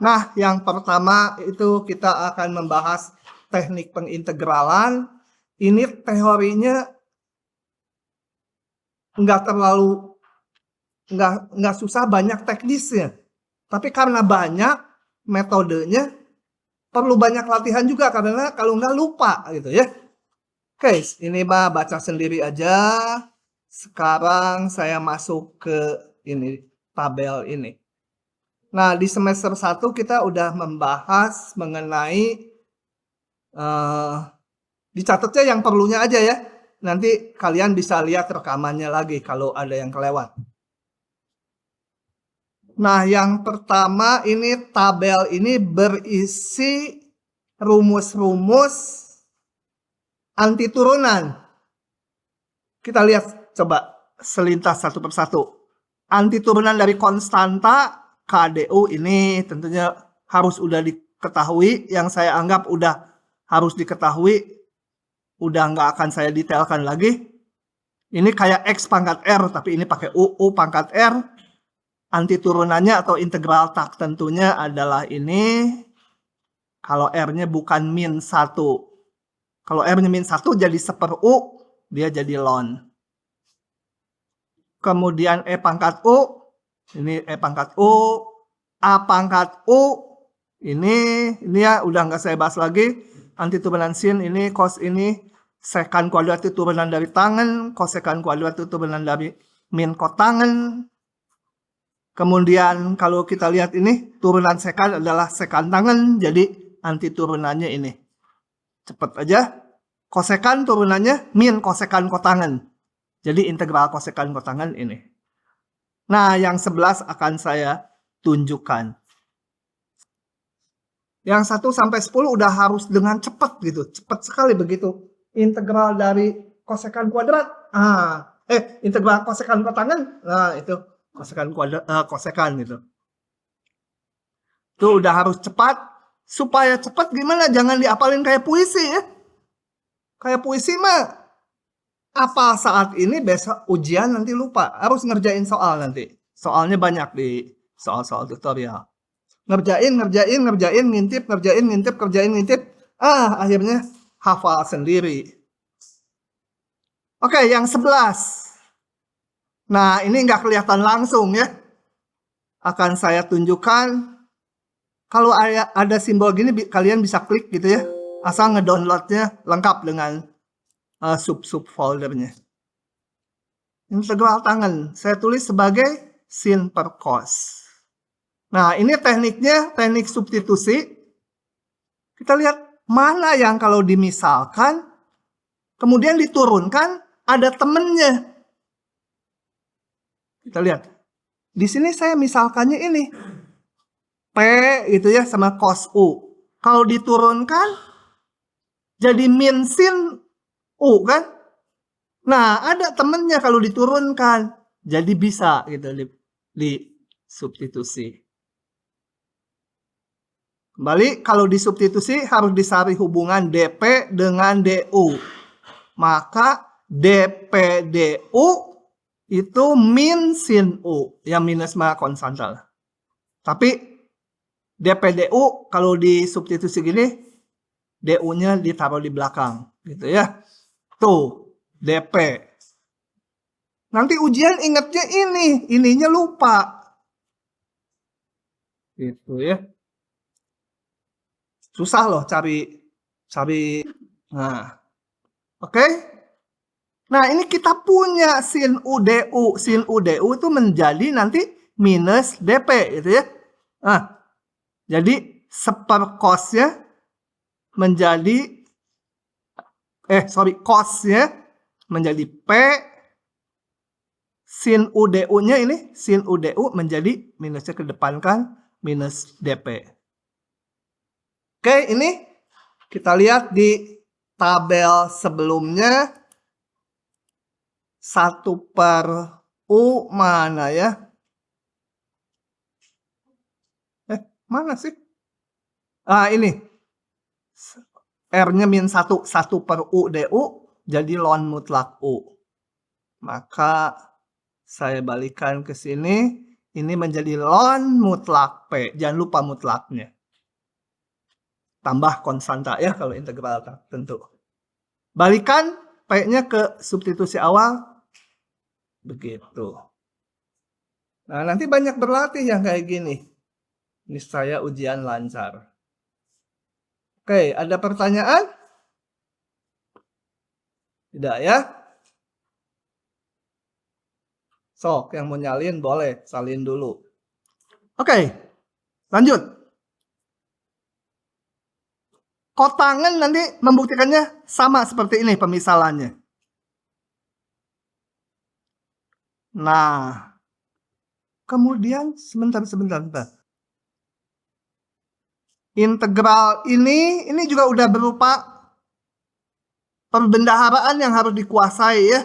Nah, yang pertama itu kita akan membahas teknik pengintegralan. Ini teorinya nggak susah, banyak teknisnya. Tapi karena banyak metodenya, perlu banyak latihan juga karena kalau nggak lupa gitu ya. Oke, ini mah baca sendiri aja. Sekarang saya masuk ke ini tabel ini. Nah, di semester 1 kita udah membahas mengenai dicatatnya yang perlunya aja ya. Nanti kalian bisa lihat rekamannya lagi kalau ada yang kelewat. Nah, yang pertama ini tabel ini berisi rumus-rumus anti turunan. Kita lihat coba selintas satu persatu. Anti turunan dari konstanta KDU ini tentunya harus udah diketahui. Yang saya anggap udah harus diketahui. Udah nggak akan saya detailkan lagi. Ini kayak X pangkat R, tapi ini pakai U pangkat R. Anti turunannya atau integral tak tentunya adalah ini. Kalau R-nya bukan min 1. Kalau R-nya min 1 jadi 1/U, dia jadi ln. Kemudian E pangkat U, ini E pangkat U, A pangkat U, ini ya udah nggak saya bahas lagi. Anti turunan sin ini, cos ini, sekan kuadrat itu turunan dari tangen, kosekan kuadrat itu turunan dari min kotangen. Kemudian kalau kita lihat ini, turunan sekan adalah sekan tangen, jadi anti turunannya ini. Cepet aja, kosekan turunannya min kosekan kotangen. Jadi integral kosekan kotangen ini. Nah, yang 11 akan saya tunjukkan. Yang 1 sampai 10 udah harus dengan cepat gitu. Cepat sekali begitu. Integral dari kosekan kuadrat. Integral kosekan kotangen. Nah, itu kosekan kuadrat, kosekan gitu. Itu udah harus cepat. Supaya cepat gimana? Jangan diapalin kayak puisi ya. Kayak puisi mah apa saat ini, besok ujian nanti lupa. Harus ngerjain soal nanti. Soalnya banyak di soal-soal tutorial. Ngerjain, ngintip, kerjain, ngintip. Akhirnya hafal sendiri. Oke, yang 11. Nah, ini nggak kelihatan langsung ya. Akan saya tunjukkan. Kalau ada simbol gini, kalian bisa klik gitu ya. Asal ngedownloadnya lengkap dengan sub foldernya. Integral tangen saya tulis sebagai sin per cos. Nah, ini tekniknya, teknik substitusi. Kita lihat mana yang kalau dimisalkan kemudian diturunkan ada temennya. Kita lihat. Di sini saya misalkannya ini P gitu ya sama cos U. Kalau diturunkan jadi min sin U kan? Nah, ada temennya kalau diturunkan. Jadi bisa gitu di substitusi. Kembali, kalau disubstitusi harus dicari hubungan DP dengan DU. Maka DP DU itu min sin U. Yang minus mah konstantal. Tapi DP DU kalau disubstitusi gini, DU-nya ditaruh di belakang. Gitu ya. Tuh, DP. Nanti ujian ingatnya ini, ininya lupa. Gitu ya. Susah loh cari. Nah, oke. Nah, ini kita punya sin UDU. Sin UDU itu menjadi nanti minus DP gitu ya. Nah, jadi sepercosnya menjadi cosnya menjadi P, sin UDU-nya ini, sin UDU menjadi minusnya ke depan kan, minus DP. Oke, ini kita lihat di tabel sebelumnya. 1/U mana ya? Mana sih? Ini. R-nya min 1, 1/U DU, jadi ln mutlak U. Maka saya balikan ke sini. Ini menjadi ln mutlak P. Jangan lupa mutlaknya. Tambah konstanta ya kalau integral tentu. Balikan P-nya ke substitusi awal. Begitu. Nah, nanti banyak berlatih yang kayak gini. Niscaya ujian lancar. Oke, ada pertanyaan? Tidak ya? Sok, yang mau nyalin boleh, salin dulu. Oke, lanjut. Kotangan nanti membuktikannya sama seperti ini pemisalannya. Nah, kemudian sebentar. Integral ini juga udah berupa perbendaharaan yang harus dikuasai ya.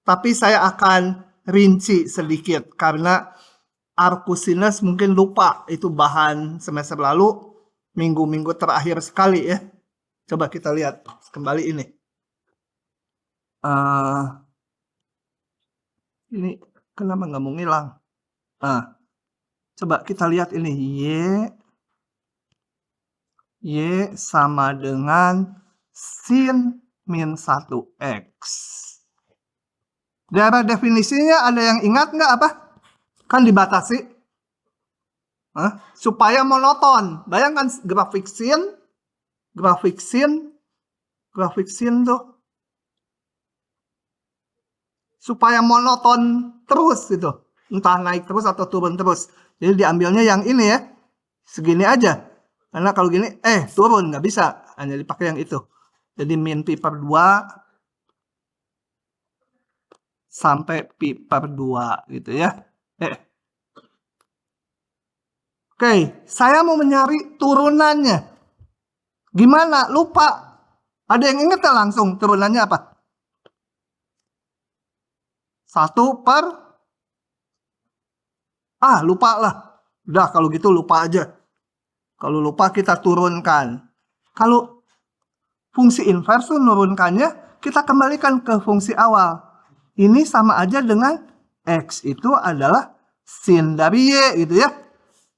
Tapi saya akan rinci sedikit karena Arcusinus mungkin lupa itu bahan semester lalu, minggu-minggu terakhir sekali ya. Coba kita lihat kembali ini. Ini kenapa nggak mau ngilang? Coba kita lihat ini Y sama dengan sin min 1x. Dari definisinya ada yang ingat nggak apa? Kan dibatasi. Supaya monoton. Bayangkan grafik sin tuh. Supaya monoton terus gitu. Entah naik terus atau turun terus. Jadi diambilnya yang ini ya. Segini aja. Karena kalau gini, turun. Nggak bisa. Hanya dipakai yang itu. Jadi min pi per 2 sampai pi per 2 gitu ya. Oke, saya mau mencari turunannya. Gimana? Lupa. Ada yang ingat langsung turunannya apa? 1 per... lupa lah. Udah, kalau gitu lupa aja. Kalau lupa kita turunkan. Kalau fungsi inverse menurunkannya, kita kembalikan ke fungsi awal. Ini sama aja dengan X itu adalah sin dari Y gitu ya.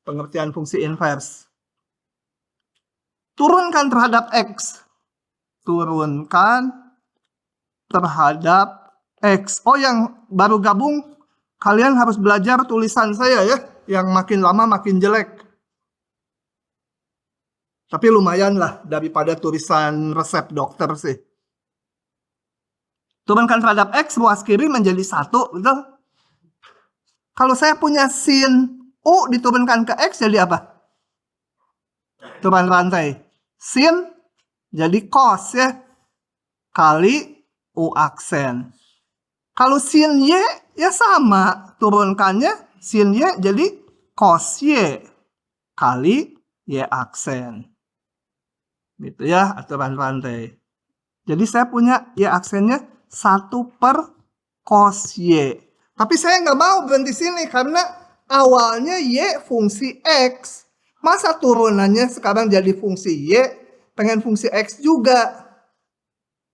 Pengertian fungsi inverse. Turunkan terhadap X. Turunkan terhadap X. Oh, yang baru gabung, kalian harus belajar tulisan saya ya. Yang makin lama makin jelek. Tapi lumayan lah daripada tulisan resep dokter sih. Turunkan terhadap X, ruas kiri menjadi 1. Betul? Kalau saya punya sin U diturunkan ke X jadi apa? Turun rantai. Sin jadi cos ya. Kali U aksen. Kalau sin Y ya sama. Turunkannya sin Y jadi cos Y. Kali Y aksen. Gitu ya, aturan rantai. Jadi saya punya Y aksennya 1 per cos Y. Tapi saya nggak mau berhenti sini karena awalnya Y fungsi X. Masa turunannya sekarang jadi fungsi Y, pengen fungsi X juga.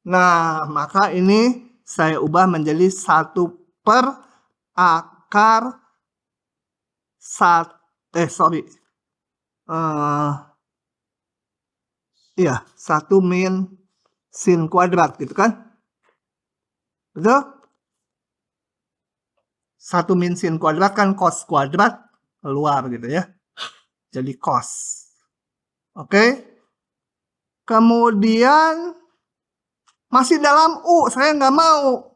Nah, maka ini saya ubah menjadi 1 per akar 1 min sin kuadrat gitu kan. Betul? 1 min sin kuadrat kan cos kuadrat keluar gitu ya. Jadi cos. Oke. Kemudian masih dalam U, saya nggak mau.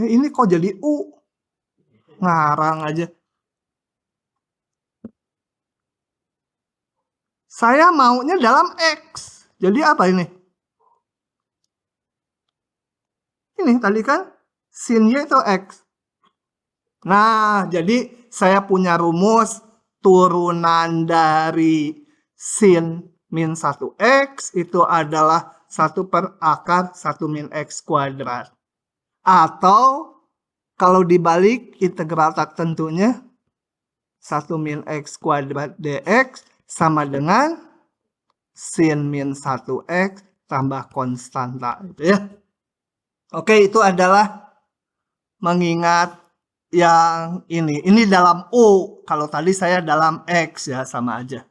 Ini kok jadi U? Ngarang aja. Saya maunya dalam X. Jadi apa ini? Ini tadi kan sin Y itu X. Nah, jadi saya punya rumus turunan dari sin min 1X itu adalah 1 per akar 1 min X kuadrat. Atau kalau dibalik integral tak tentunya 1 min X kuadrat dx sama dengan sin min 1X tambah konstanta gitu ya. Oke, itu adalah mengingat yang ini dalam U. Kalau tadi saya dalam X ya, sama aja.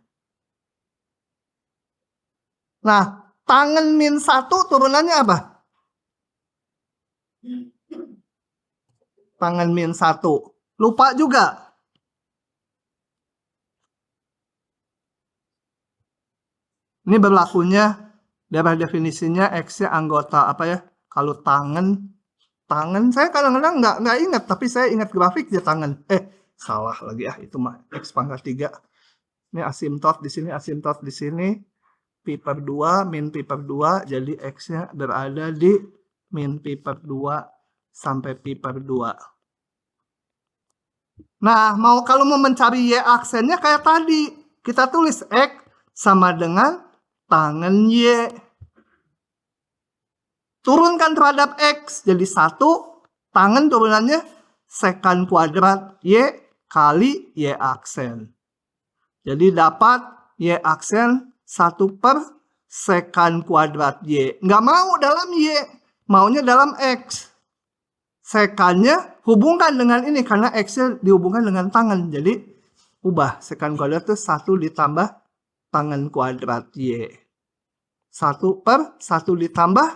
Nah, tangen min 1 turunannya apa? Tangen min 1. Lupa juga. Ini berlakunya dari definisinya X-nya anggota apa ya? Kalau tangen saya kadang-kadang nggak ingat, tapi saya ingat grafik dia tangen. Salah lagi ya, itu mah X pangkat 3. Ini asimtot di sini, asimtot di sini. Pi per 2 min pi per 2, jadi X-nya berada di min pi per 2 sampai pi per 2. Nah, kalau mau mencari Y aksennya kayak tadi, kita tulis X sama dengan tangen Y. Turunkan terhadap X, jadi 1, tangen turunannya sekan kuadrat Y kali Y aksen. Jadi dapat Y aksen 1 per sekan kuadrat Y. Nggak mau dalam Y, maunya dalam X. Sekannya hubungkan dengan ini, karena X-nya dihubungkan dengan tangen. Jadi ubah sekan kuadrat itu 1 ditambah tangen kuadrat Y. 1 per 1 ditambah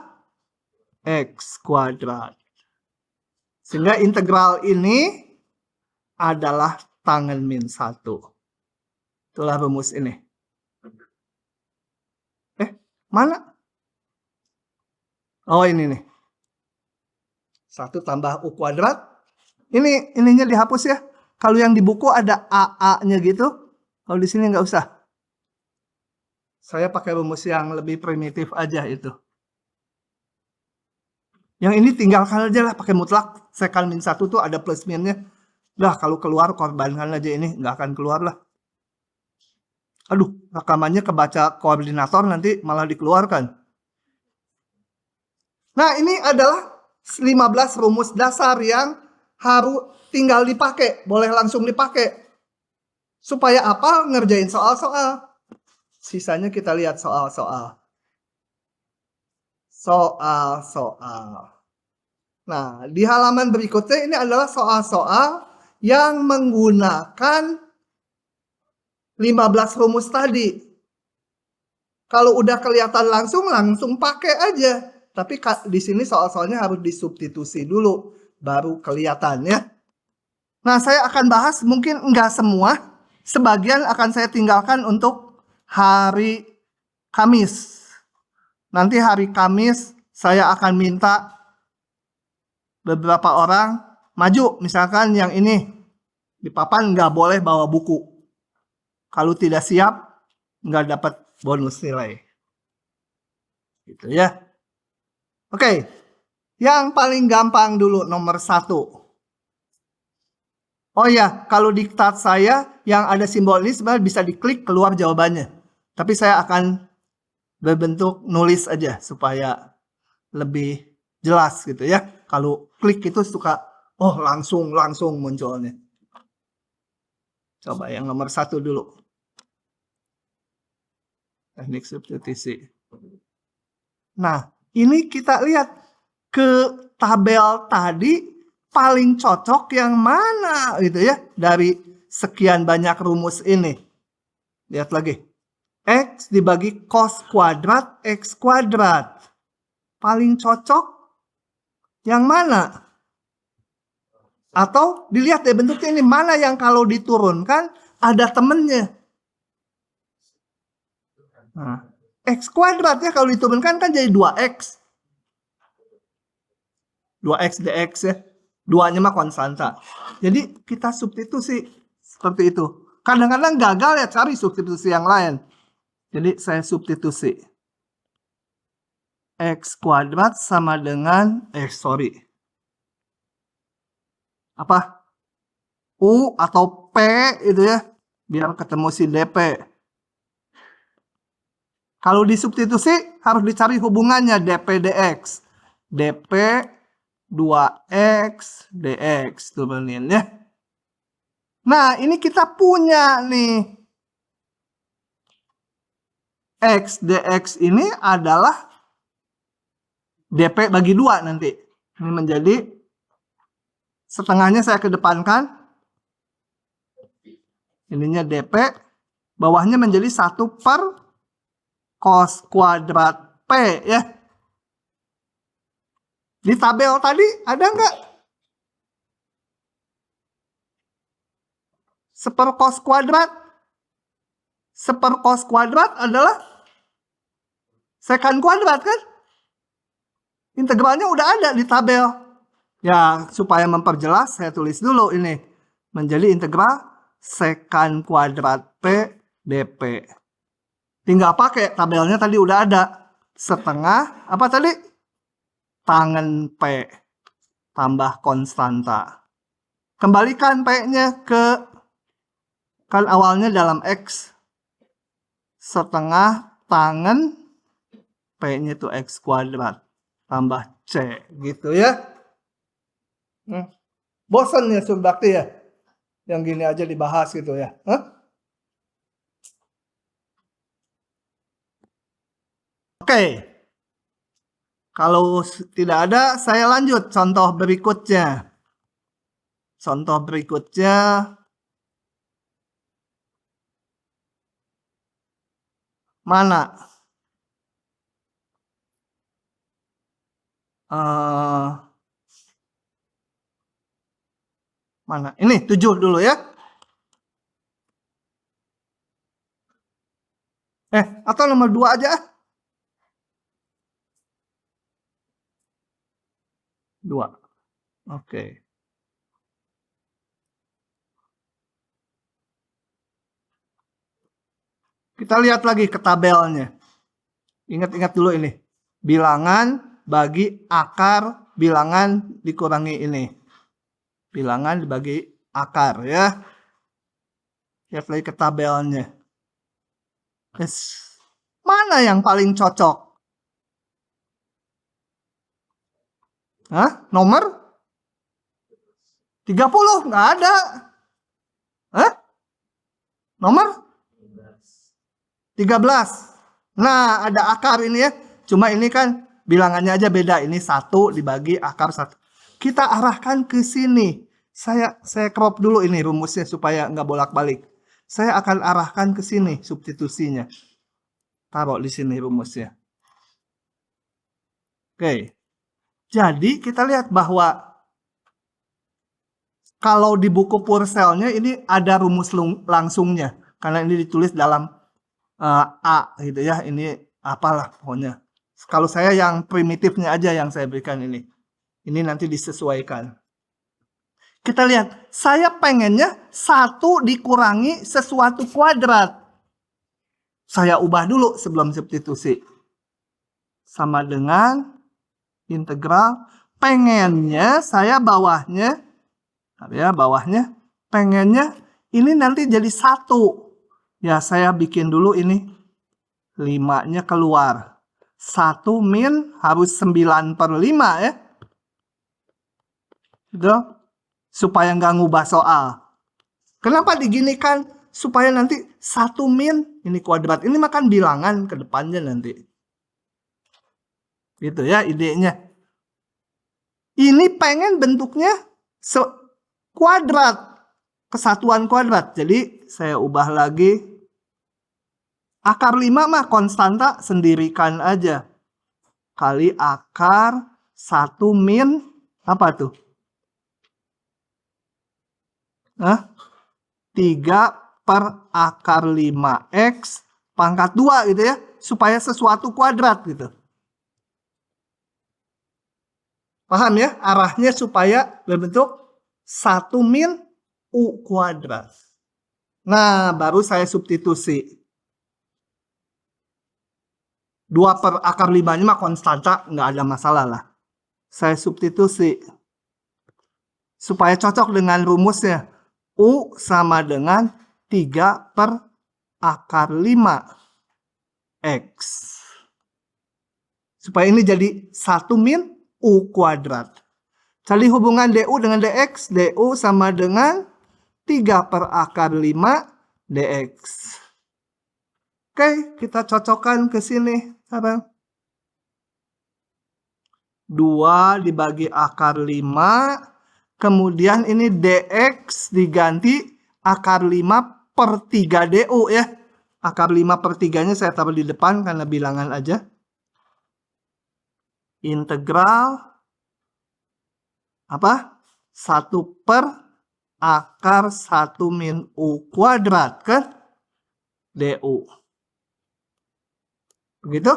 X kuadrat. Sehingga integral ini adalah tangen min 1. Itulah rumus ini. Mana? Oh, ini nih. 1 tambah U kuadrat. Ininya dihapus ya. Kalau yang di buku ada AA-nya gitu. Kalau di sini nggak usah. Saya pakai rumus yang lebih primitif aja itu. Yang ini tinggalkan aja lah pakai mutlak. Sekan min 1 tuh ada plus minusnya. Dah, kalau keluar korbankan aja ini. Nggak akan keluar lah. Aduh, rekamannya kebaca koordinator nanti malah dikeluarkan. Nah, ini adalah 15 rumus dasar yang harus tinggal dipakai. Boleh langsung dipakai. Supaya apa? Ngerjain soal-soal. Sisanya kita lihat soal-soal. Soal-soal. Nah, di halaman berikutnya ini adalah soal-soal yang menggunakan 15 rumus tadi. Kalau udah kelihatan langsung pakai aja. Tapi di sini soal-soalnya harus disubstitusi dulu, baru kelihatan ya. Nah, saya akan bahas mungkin enggak semua, sebagian akan saya tinggalkan untuk hari Kamis. Nanti hari Kamis saya akan minta beberapa orang maju, misalkan yang ini di papan nggak boleh bawa buku. Kalau tidak siap, nggak dapat bonus nilai. Gitu ya. Oke, yang paling gampang dulu nomor 1. Oh ya, kalau diktat saya yang ada simbol ini sebenarnya bisa diklik keluar jawabannya. Tapi saya akan berbentuk nulis aja supaya lebih jelas gitu ya. Kalau klik itu suka, oh langsung munculnya. Coba yang nomor 1 dulu. Teknik substitusi. Nah, ini kita lihat ke tabel tadi paling cocok yang mana gitu ya dari sekian banyak rumus ini. Lihat lagi. X dibagi cos kuadrat X kuadrat. Paling cocok yang mana? Atau dilihat deh bentuknya ini mana yang kalau diturunkan ada temennya. Nah, X kuadrat ya kalau diturunkan kan jadi 2X. 2X dx ya. 2-nya mah konstanta. Jadi kita substitusi seperti itu. Kadang-kadang gagal ya cari substitusi yang lain. Jadi saya substitusi. X kuadrat sama dengan, apa? U atau P itu ya. Biar ketemu si DP. Kalau disubstitusi harus dicari hubungannya dp dx. dp 2x dx turunin ya. Nah, ini kita punya nih. X dx ini adalah dp bagi 2 nanti. Ini menjadi setengahnya saya kedepankan. Ininya DP. Bawahnya menjadi 1 per cos kuadrat P ya. Di tabel tadi ada nggak? 1 cos kuadrat. 1 cos kuadrat adalah secant kuadrat kan? Integralnya udah ada di tabel. Ya, supaya memperjelas saya tulis dulu ini. Menjadi integral secant kuadrat P dP. Tinggal pakai tabelnya tadi udah ada. Setengah, apa tadi? Tangen P tambah konstanta. Kembalikan P-nya ke, kan awalnya dalam X. Setengah tangen P-nya itu X kuadrat tambah C gitu ya. Bosan ya Surbakti ya? Yang gini aja dibahas gitu ya. Oke. Kalau tidak ada, saya lanjut contoh berikutnya. Contoh berikutnya. Mana? Mana? Ini 7 dulu ya. Atau nomor 2 aja. 2. Oke. Kita lihat lagi ke tabelnya. Ingat-ingat dulu ini. Bilangan bagi akar bilangan dikurangi ini. Bilangan dibagi akar ya. Lihat lagi ke tabelnya. Mana yang paling cocok? Nomor 30 nggak ada. Nomor 13. Nah, ada akar ini ya. Cuma ini kan bilangannya aja beda. Ini 1 dibagi akar 1. Kita arahkan ke sini. Saya crop dulu ini rumusnya supaya nggak bolak-balik. Saya akan arahkan ke sini substitusinya. Taruh di sini rumusnya. Oke. Jadi kita lihat bahwa kalau di buku Purcellnya ini ada rumus langsungnya. Karena ini ditulis dalam A gitu ya. Ini apalah pokoknya. Kalau saya yang primitifnya aja yang saya berikan ini. Ini nanti disesuaikan. Kita lihat. Saya pengennya 1 dikurangi sesuatu kuadrat. Saya ubah dulu sebelum substitusi. Sama dengan integral. Pengennya saya bawahnya. Ya bawahnya. Pengennya ini nanti jadi 1. Ya saya bikin dulu ini. 5-nya keluar. 1 min harus 9/5 ya. Gitu. Supaya nggak ngubah soal. Kenapa diginikan? Supaya nanti 1 min ini kuadrat. Ini makan bilangan ke depannya nanti. Gitu ya idenya. Ini pengen bentuknya kuadrat. Kesatuan kuadrat. Jadi saya ubah lagi. Akar 5 mah konstanta sendirikan aja. Kali akar 1 min apa tuh? 3 per akar 5x pangkat 2 gitu ya. Supaya sesuatu kuadrat gitu. Paham ya? Arahnya supaya berbentuk 1 min U kuadrat. Nah, baru saya substitusi. 2 per akar 5-nya mah konstanta, nggak ada masalah lah. Saya substitusi. Supaya cocok dengan rumusnya. U sama dengan 3 per akar 5x. Supaya ini jadi 1 min U kuadrat. Cari hubungan DU dengan DX. DU sama dengan 3 per akar 5 DX. Oke, kita cocokkan ke sini. 2 dibagi akar 5 Kemudian ini DX diganti akar 5 per 3 DU ya. Akar 5 per 3-nya saya taruh di depan karena bilangan aja. Integral apa? 1 per akar 1 min U kuadrat kan? DU. Begitu?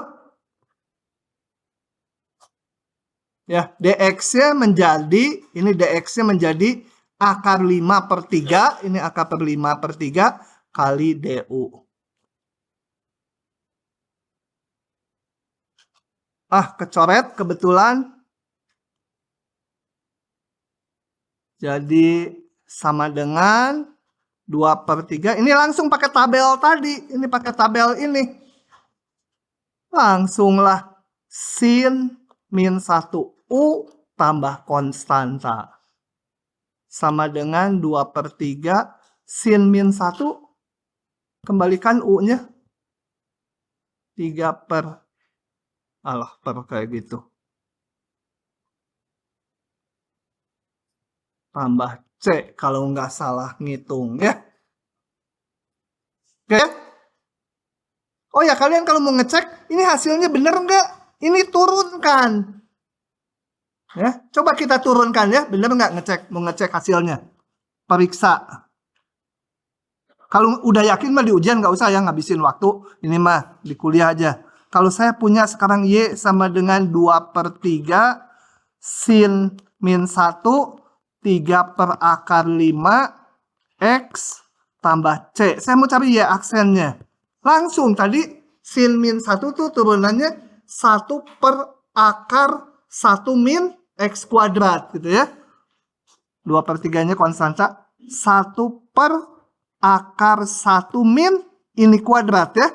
Ya, DX-nya menjadi, ini DX-nya menjadi akar 5 per 3, ini akar per 5 per 3 kali DU. Kecoret kebetulan. Jadi sama dengan 2 per 3. Ini langsung pakai tabel tadi. Ini pakai tabel ini. Langsunglah sin min 1 U tambah konstanta. Sama dengan 2 per 3 sin min 1. Kembalikan U-nya. 3 per. Per kayak gitu. Tambah C kalau nggak salah ngitung ya. Oke. Oh ya, kalian kalau mau ngecek ini hasilnya bener nggak? Ini turunkan. Ya, coba kita turunkan ya, bener nggak ngecek? Mau ngecek hasilnya. Periksa. Kalau udah yakin mah di ujian nggak usah ya ngabisin waktu. Ini mah di kuliah aja. Kalau saya punya sekarang Y sama dengan 2 per 3 sin min 1 3 per akar 5 X tambah C. Saya mau cari Y aksennya. Langsung tadi sin min 1 tuh turunannya 1 per akar 1 min X kuadrat gitu ya. 2 per 3 nya konstanta. 1 per akar 1 min ini kuadrat ya.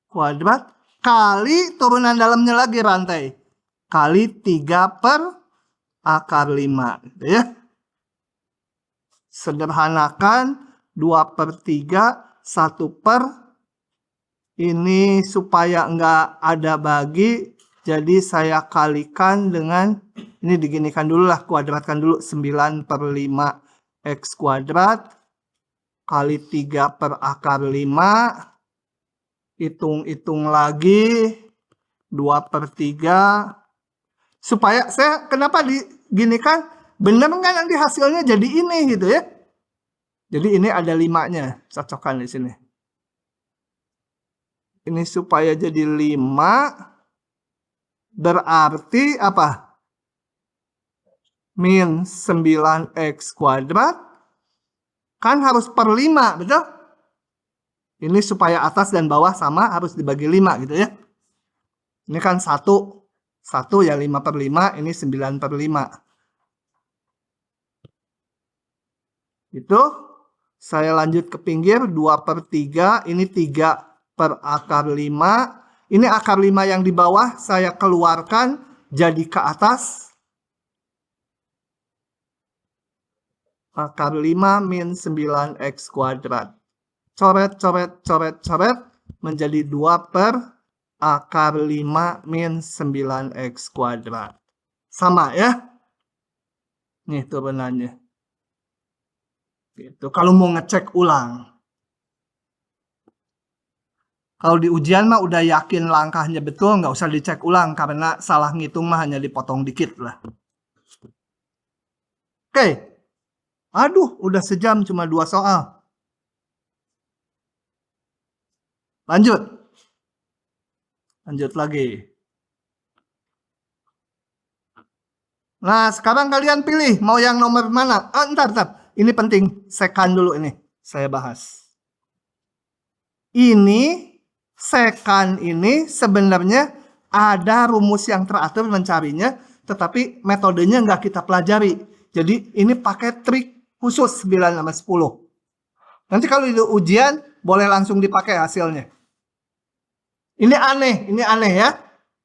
Kuadrat kali turunan dalamnya lagi rantai. Kali 3 per akar 5 gitu ya. Sederhanakan 2 per 3 1 per ini supaya nggak ada bagi. Jadi saya kalikan dengan ini diginikan dulu lah, kuadratkan dulu 9 per 5 X kuadrat kali 3 per akar 5. Hitung-hitung lagi 2 per 3. Supaya saya kenapa diginikan? Bener kan nanti hasilnya jadi ini gitu ya. Jadi ini ada 5-nya. Cocokkan di sini. Ini supaya jadi 5. Berarti apa? Min 9X kuadrat. Kan harus per 5, betul? Ini supaya atas dan bawah sama harus dibagi 5 gitu ya. Ini kan 1 ya 5 per 5. Ini 9 per 5. Itu saya lanjut ke pinggir 2 per 3. Ini 3 per akar 5. Ini akar 5 yang di bawah saya keluarkan jadi ke atas. Akar 5 min 9X kuadrat. Coret, coret, coret, coret. Menjadi 2 per akar 5 min 9X kuadrat. Sama ya. Nih turunannya. Gitu. Kalau mau ngecek ulang. Kalau di ujian mah udah yakin langkahnya betul, nggak usah dicek ulang. Karena salah ngitung mah hanya dipotong dikit lah. Oke. Aduh, udah sejam cuma 2 soal. Lanjut. Lanjut lagi. Nah, sekarang kalian pilih mau yang nomor mana. Ntar. Ini penting. Sekan dulu ini. Saya bahas. Ini sekan ini sebenarnya ada rumus yang teratur mencarinya. Tetapi metodenya nggak kita pelajari. Jadi ini pakai trik khusus 9 sama 10. Nanti kalau itu ujian boleh langsung dipakai hasilnya. Ini aneh ya.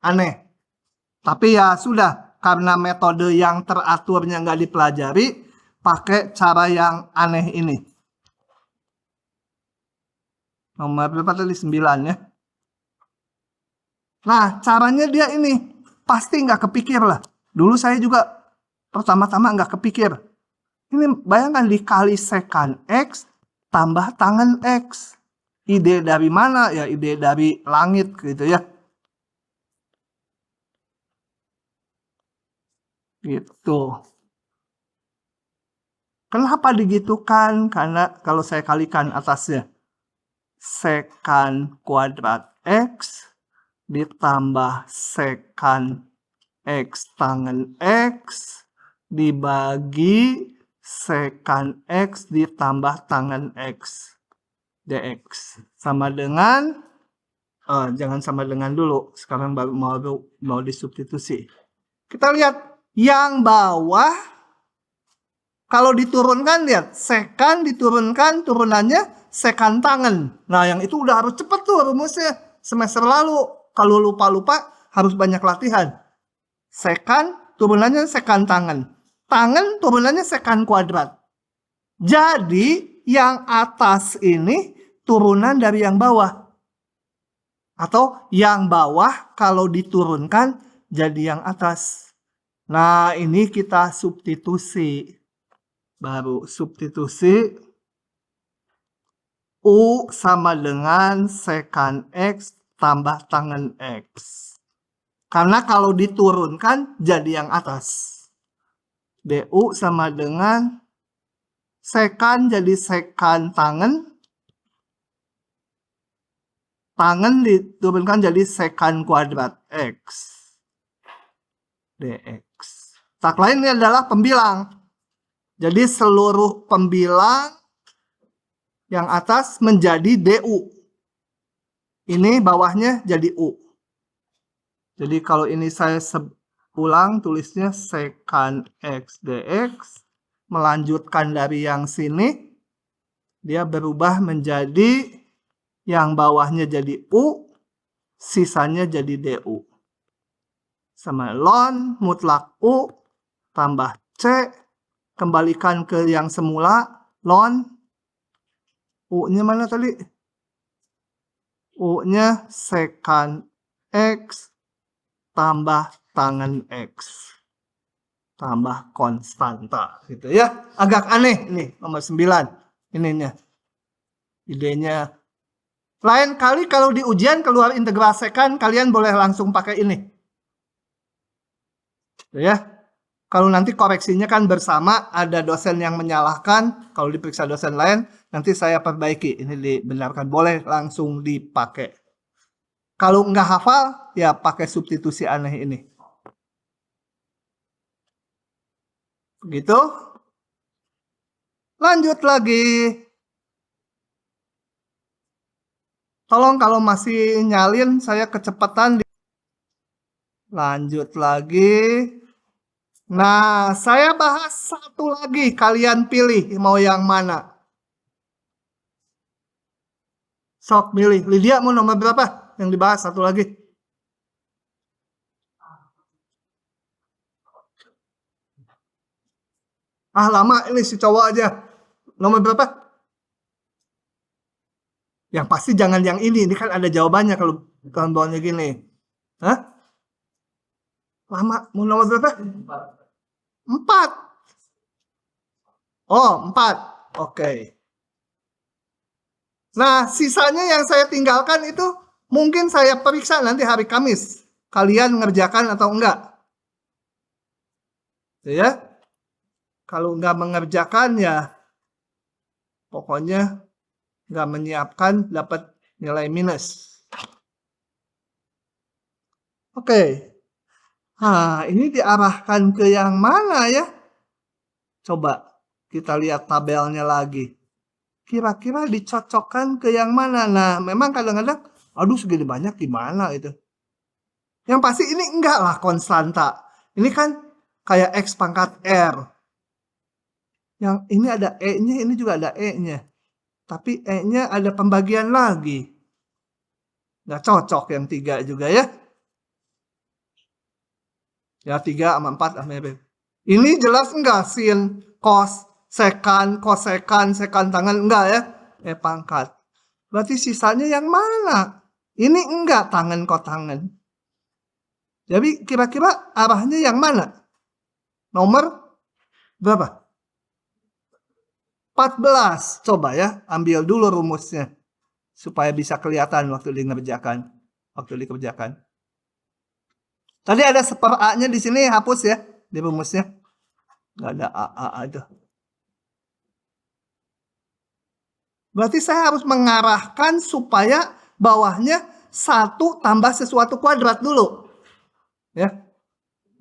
Aneh. Tapi ya sudah. Karena metode yang teraturnya nggak dipelajari. Pakai cara yang aneh ini. Nomor berapa tadi? 9 ya. Nah, caranya dia ini pasti nggak kepikir lah. Dulu saya juga pertama-tama nggak kepikir. Ini bayangkan dikali secant X tambah tangen X. Ide dari mana? Ya ide dari langit gitu ya. Gitu. Kenapa digitukan? Karena kalau saya kalikan atasnya secant kuadrat X ditambah secant X tangen X dibagi secant X ditambah tangen X dx sama dengan jangan sama dengan dulu, sekarang baru mau disubstitusi. Kita lihat yang bawah kalau diturunkan, lihat secant diturunkan, turunannya secant tangen. Nah yang itu udah harus cepet tuh rumusnya. Semester lalu kalau lupa-lupa harus banyak latihan. Secant turunannya secant tangen. Tangen turunannya secant kuadrat. Jadi yang atas ini turunan dari yang bawah. Atau yang bawah kalau diturunkan jadi yang atas. Nah ini kita substitusi. Baru substitusi U sama dengan secant X tambah tangen X. Karena kalau diturunkan jadi yang atas. DU sama dengan secant jadi secant tangen. Tangen diturunkan jadi secant kuadrat X. dx. Tak lain ini adalah pembilang. Jadi seluruh pembilang yang atas menjadi DU. Ini bawahnya jadi U. Jadi kalau ini saya ulang tulisnya secant X dx. Melanjutkan dari yang sini. Dia berubah menjadi yang bawahnya jadi U. Sisanya jadi DU. Sama ln mutlak U tambah C. Kembalikan ke yang semula, ln, U-nya mana tadi? U-nya secant X tambah tangen X. Tambah konstanta. Gitu ya. Agak aneh nih, nomor 9. Ininya. Idenya. Lain kali kalau di ujian keluar integral secant, kalian boleh langsung pakai ini. Ya. Kalau nanti koreksinya kan bersama, ada dosen yang menyalahkan, kalau diperiksa dosen lain, nanti saya perbaiki. Ini dibenarkan, boleh langsung dipakai. Kalau nggak hafal, ya pakai substitusi aneh ini. Begitu. Lanjut lagi. Tolong kalau masih nyalin, saya kecepatan. Lanjut lagi. Nah, saya bahas satu lagi. Kalian pilih mau yang mana. Sok milih. Lydia mau nomor berapa? Yang dibahas satu lagi. Ah, lama ini si cowok aja. Nomor berapa? Yang pasti jangan yang ini. Ini kan ada jawabannya kalau kawan-kawannya gini. Hah? Lama. Mau nomor berapa? 4. Oh, 4. Oke. Nah, sisanya yang saya tinggalkan itu mungkin saya periksa nanti hari Kamis. Kalian ngerjakan atau enggak? Ya. Kalau enggak mengerjakan ya pokoknya enggak menyiapkan dapat nilai minus. Oke. Nah, ini diarahkan ke yang mana ya? Coba kita lihat tabelnya lagi. Kira-kira dicocokkan ke yang mana? Nah, memang kadang-kadang, aduh segini banyak gimana itu. Yang pasti ini enggak lah konstanta. Ini kan kayak X pangkat R. Yang ini ada E-nya, ini juga ada E-nya. Tapi E-nya ada pembagian lagi. Nggak cocok yang 3 juga ya. Ya 3 sama 4 sama mirip. Ini jelas enggak sin, cos, secant, kosekant, secant tangen enggak ya? Pangkat. Berarti sisanya yang mana? Ini enggak tangen kotangen. Jadi kira-kira arahnya yang mana? Nomor berapa? 14. Coba ya, ambil dulu rumusnya. Supaya bisa kelihatan waktu dikerjakan. Tadi ada seper A-nya di sini, hapus ya di rumusnya. Nggak ada A itu. Berarti saya harus mengarahkan supaya bawahnya 1 tambah sesuatu kuadrat dulu. Ya.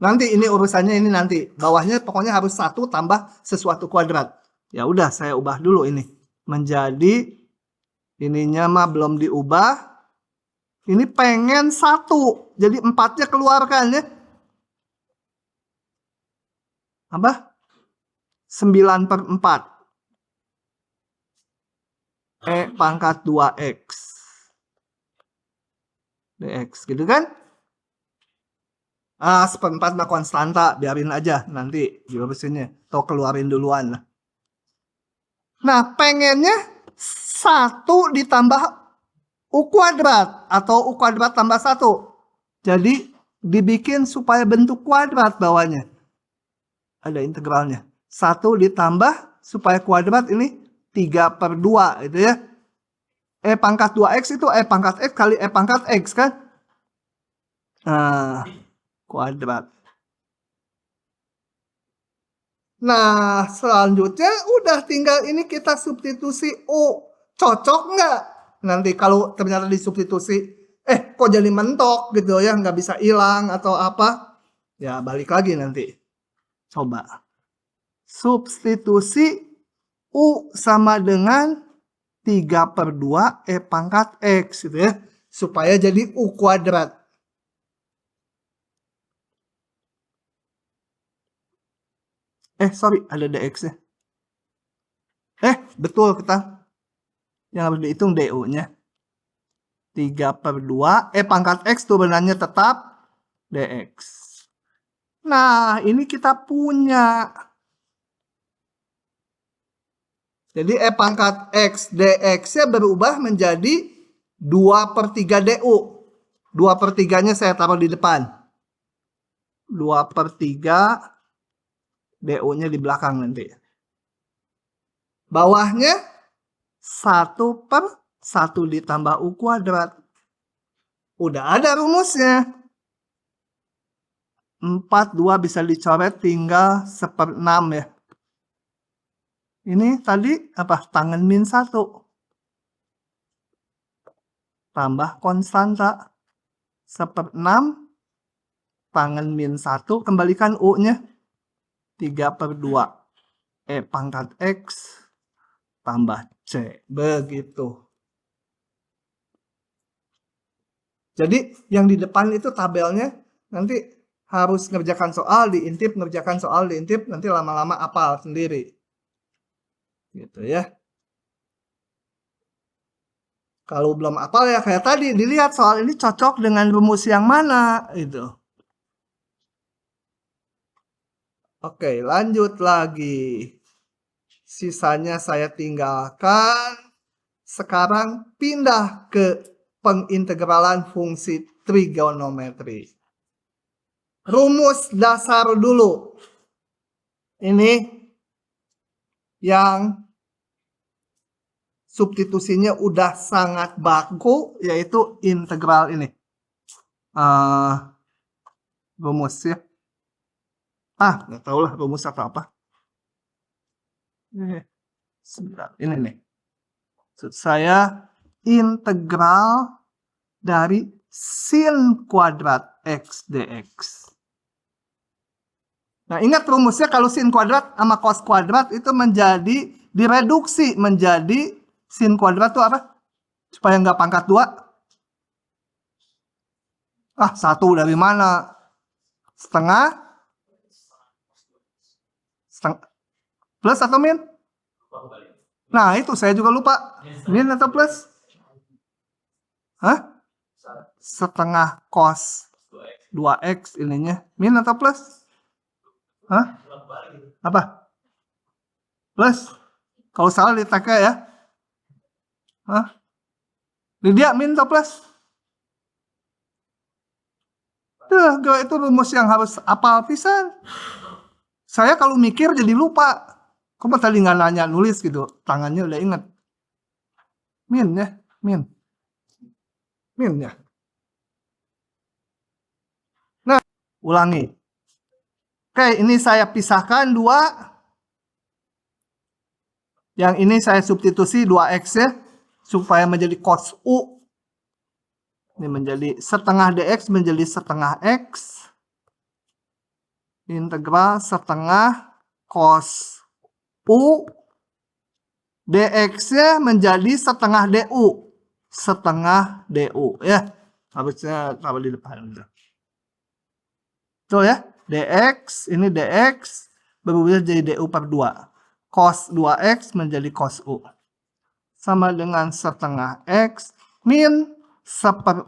Nanti ini urusannya ini nanti. Bawahnya pokoknya harus 1 tambah sesuatu kuadrat. Ya udah saya ubah dulu ini. Menjadi ininya mah belum diubah. Ini pengen 1. Jadi 4-nya keluarkan ya. Apa? 9/4. E pangkat 2X. dx gitu kan? 1/4 mah konstanta, biarin aja nanti diurusinnya. Atau keluarin duluan lah. Nah, pengennya 1 ditambah U kuadrat atau U kuadrat tambah 1. Jadi dibikin supaya bentuk kuadrat bawahnya. Ada integralnya. 1 ditambah supaya kuadrat ini 3/2 itu ya. E pangkat 2X itu E pangkat X kali E pangkat X kan? Nah, kuadrat. Nah, selanjutnya udah tinggal ini kita substitusi U. Cocok nggak? Nanti kalau ternyata disubstitusi, kok jadi mentok gitu ya, nggak bisa hilang atau apa. Ya, balik lagi nanti. Coba. Substitusi U sama dengan 3/2 E pangkat X gitu ya. Supaya jadi U kuadrat. Sorry, ada dx-nya. Betul kita. Yang harus dihitung du-nya. 3/2 E pangkat X turunannya tetap dx. Nah, ini kita punya. Jadi E pangkat X dx-nya berubah menjadi 2/3 du. 2/3-nya saya taruh di depan. 2/3 du-nya di belakang nanti. Bawahnya 1/1 ditambah U kuadrat. Udah ada rumusnya. 4/2 bisa dicoret tinggal 1/6 ya. Ini tadi apa? Tangan min 1. Tambah konstanta. 1/6. Tangan min 1. Kembalikan U-nya. 3/2. E pangkat X. Tambah C. Begitu. Jadi yang di depan itu tabelnya nanti harus ngerjakan soal, diintip, ngerjakan soal, diintip. Nanti lama-lama hafal sendiri. Gitu ya. Kalau belum hafal ya kayak tadi, dilihat soal ini cocok dengan rumus yang mana itu. Oke, lanjut lagi. Sisanya saya tinggalkan. Sekarang pindah ke pengintegralan fungsi trigonometri. Rumus dasar dulu. Ini yang substitusinya udah sangat baku, yaitu integral ini. Rumus ya. Nggak tahu lah rumus atau apa. Ini nih. Maksud saya integral dari sin kuadrat X dx. Nah, ingat rumusnya kalau sin kuadrat sama cos kuadrat itu menjadi direduksi menjadi sin kuadrat itu apa? Supaya nggak pangkat 2. 1 dari mana? Setengah plus atau min? Nah, itu saya juga lupa. Min atau plus? Setengah cos 2x ininya. Min atau plus? Apa? Plus. Kalau salah diteka ya. Lydia min atau plus? Itu rumus yang harus apal pisan. Saya kalau mikir jadi lupa. Kok tadi nggak nanya nulis gitu, tangannya udah inget. Min ya, min ya. Nah, ulangi. Oke, ini saya pisahkan 2. Yang ini saya substitusi 2x ya, supaya menjadi cos U. Ini menjadi setengah dx menjadi setengah x. Integral setengah cos U. dx-nya menjadi setengah du. Setengah du ya. Harusnya taruh di depan. Betul ya? dx, ini dx berubah jadi du per 2. Cos 2x menjadi cos U. Sama dengan setengah x min 1/4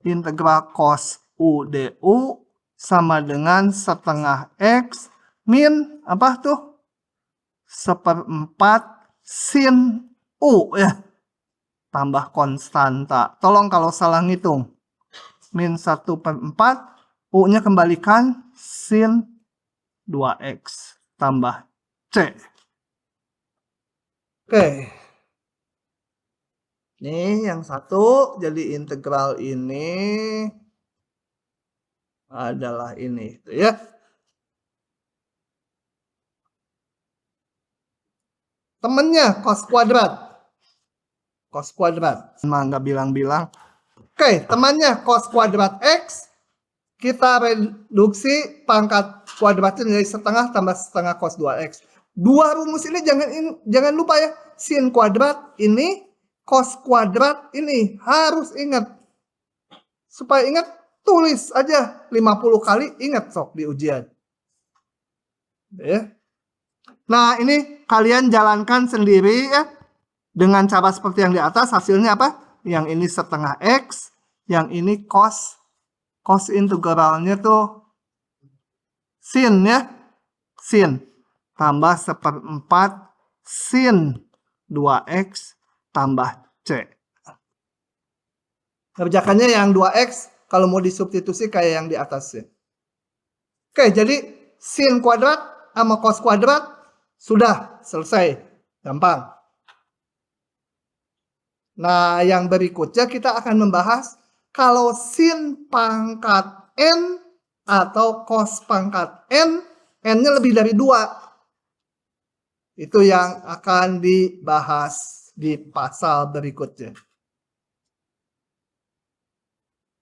integral cos U du sama dengan setengah x min apa tuh? 1/4 sin U ya. Tambah konstanta. Tolong kalau salah ngitung. Min 1/4 U-nya kembalikan sin 2x tambah C. Oke. Nih yang satu jadi integral ini adalah ini ya. Temennya cos kuadrat. Cos kuadrat. Emang nggak bilang-bilang. Oke, temannya cos kuadrat x. Kita reduksi pangkat kuadratnya menjadi setengah tambah setengah cos 2x. 2 rumus ini jangan lupa ya. Sin kuadrat ini, cos kuadrat ini. Harus ingat. Supaya ingat, tulis aja 50 kali, ingat sok di ujian. Ya. Nah, ini kalian jalankan sendiri ya. Dengan cara seperti yang di atas, hasilnya apa? Yang ini setengah x, yang ini cos integralnya tuh sin ya. Sin tambah 1/4 sin 2x tambah C. Kerjakannya yang 2x kalau mau disubstitusi kayak yang di atas ya. Oke, jadi sin kuadrat sama cos kuadrat sudah selesai. Gampang. Nah, yang berikutnya kita akan membahas kalau sin pangkat n atau cos pangkat n, n-nya lebih dari 2. Itu yang akan dibahas di pasal berikutnya.